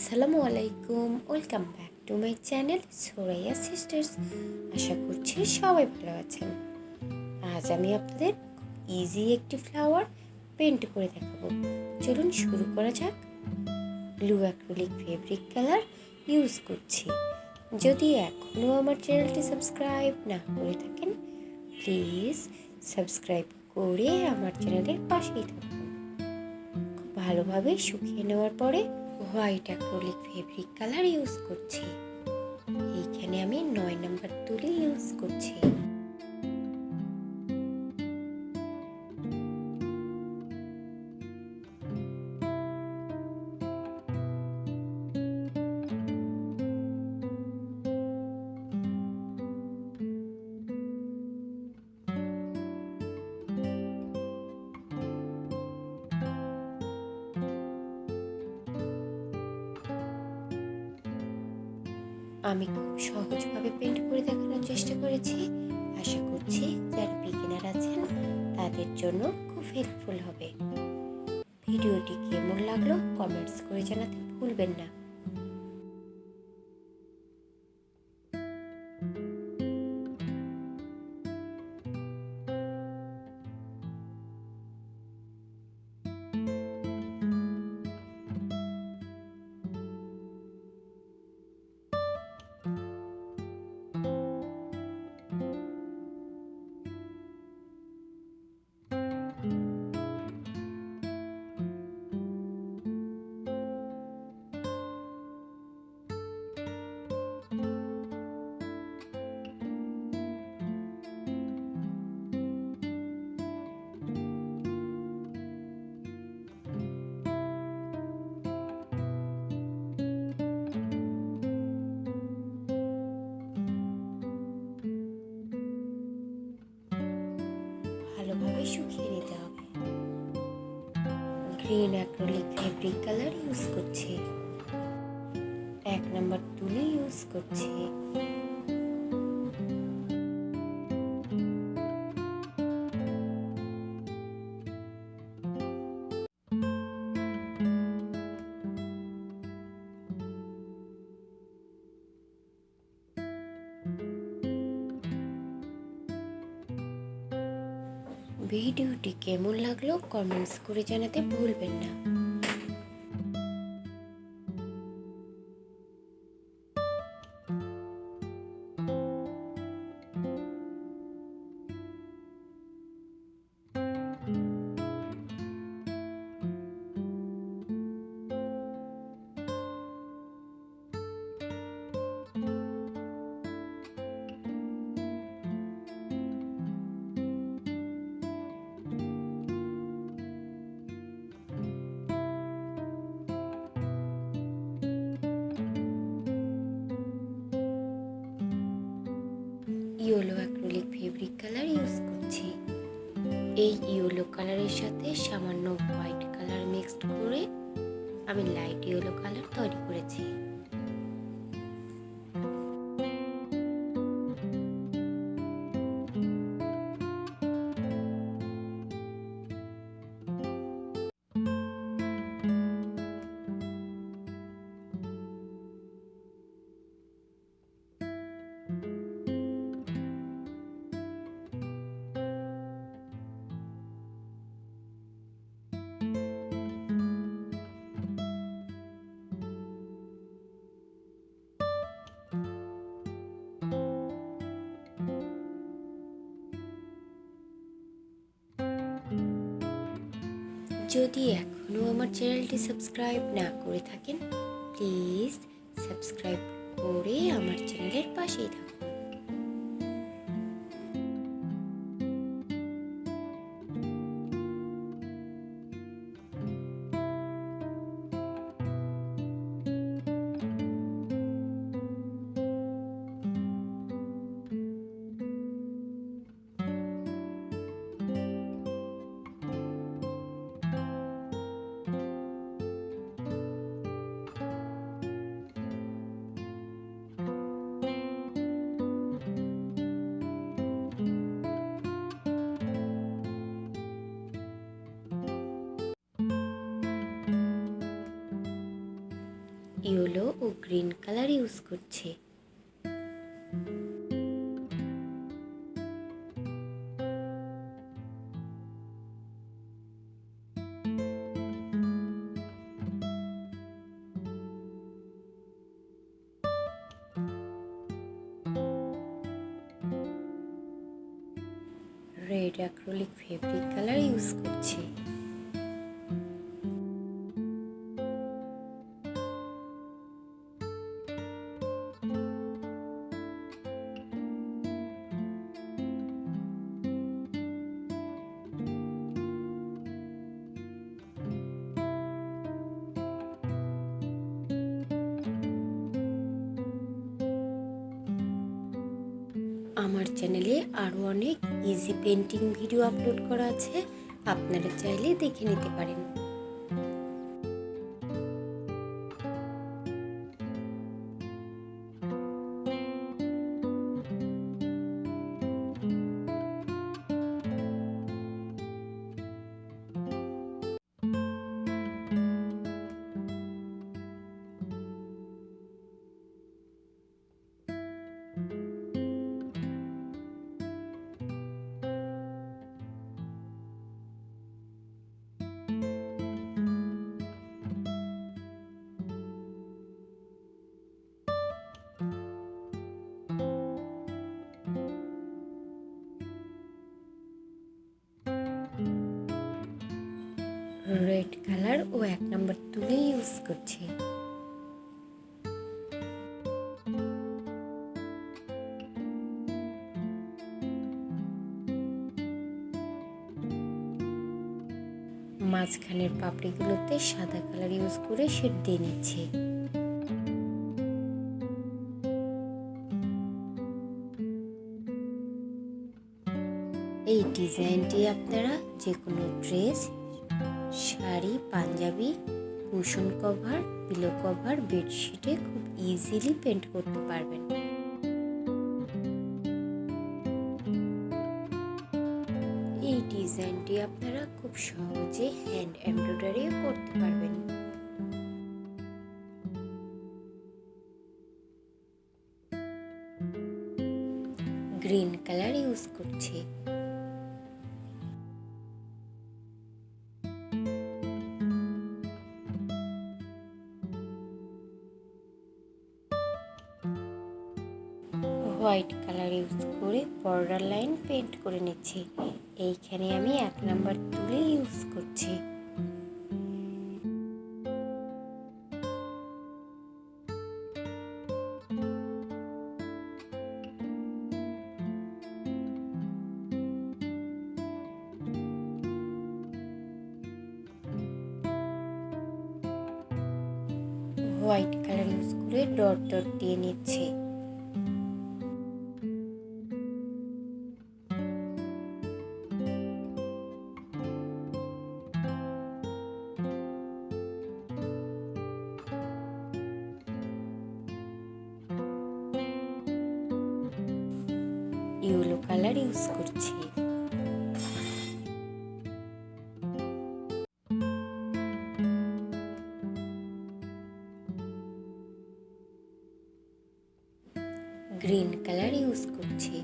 Assalamualaikum, welcome back to my channel Suraia Sisters। আশা করছি সবাই ভালো আছেন। আজ আমি আপনাদের ইজি একটি ফ্লাওয়ার পেন্ট করে দেখাবো। চলুন শুরু করা যাক। Blue acrylic fabric colour use করছি। যদি এখনও আমার চ্যানেলটি সাবস্ক্রাইব না করে থাকেন, প্লিজ সাবস্ক্রাইব করে আমার চ্যানেলের পাশেই থাকুন। খুব ভালোভাবে শুকিয়ে নেওয়ার পরে white acrylic fabric colour use করছি। এইখানে আমি 9 নাম্বার তুলি ইউজ করছি। আমি খুব সহজভাবে পেন্ট করে দেখানোর চেষ্টা করেছি। আশা করছি যারা বিগিনার আছেন তাদের জন্য খুব হেল্পফুল হবে। ভিডিওটি কেমন লাগলো কমেন্টস করে জানাতে ভুলবেন না। ভালোভাবে শুকিয়ে নিতে হবে। Green acrylic fabric colour use করছি। 1 নাম্বার তুলি ইউজ করছি। ভিডিওটি কেমন লাগলো কমেন্টস করে জানাতে ভুলবেন না। Yellow acrylic fabric colour use করছি। এই ইয়েলো কালারের সাথে সামান্য হোয়াইট কালার মিক্সড করে আমি লাইট ইয়েলো কালার তৈরি করেছি। যদি এখনও আমার চ্যানেলটি সাবস্ক্রাইব না করে থাকেন, প্লিজ সাবস্ক্রাইব করে আমার চ্যানেলের পাশেই থাকুন। ইয়েলো ও গ্রিন কালার ইউজ করছি। Red acrylic fabric colour use করছি। আমার চ্যানেলে আরও অনেক ইজি পেন্টিং ভিডিও আপলোড করা আছে, আপনারা চাইলে দেখে নিতে পারেন। রেড কালার ও 1 নম্বর তুলে ইউজ করছি। মাঝখানের পাপড়িগুলোতে সাদা কালার ইউজ করে শেড দিয়ে নিচ্ছি। এই ডিজাইনটি আপনারা যে কোনো dress, sari, Punjabi, cushion cover, pillow cover, বেডশিটে খুব ইজিলি পেন্ট করতে পারবেন। এই ডিজাইনটি আপনারা খুব সহজে হ্যান্ড এমব্রয়ডারিও করতে পারবেন। গ্রিন কালার ইউজ করছি। হোয়াইট কালার ইউজ করে বর্ডার লাইন পেন্ট করে নিচ্ছি। এইখানে আমি 1 নাম্বার তুলে ইউজ করছি। হোয়াইট কালার ইউজ করে ডট ডট দিয়ে নিচ্ছি। ইয়েলো কালার ইউজ করছি। গ্রিন কালার ইউজ করছি।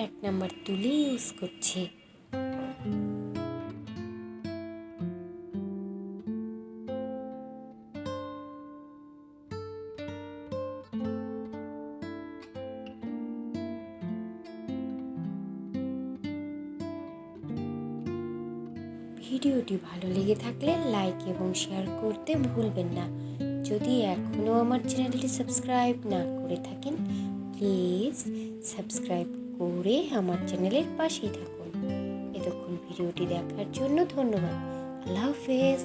এক নাম্বার তুলে ইউজ করছি। ভিডিওটি ভালো লেগে থাকলে লাইক এবং শেয়ার করতে ভুলবেন না। যদি এখনও আমার চ্যানেলটি সাবস্ক্রাইব না করে থাকেন, প্লিজ সাবস্ক্রাইব করে আমার চ্যানেলের পাশেই থাকুন। এতক্ষণ ভিডিওটি দেখার জন্য ধন্যবাদ। আল্লাহ হাফেজ।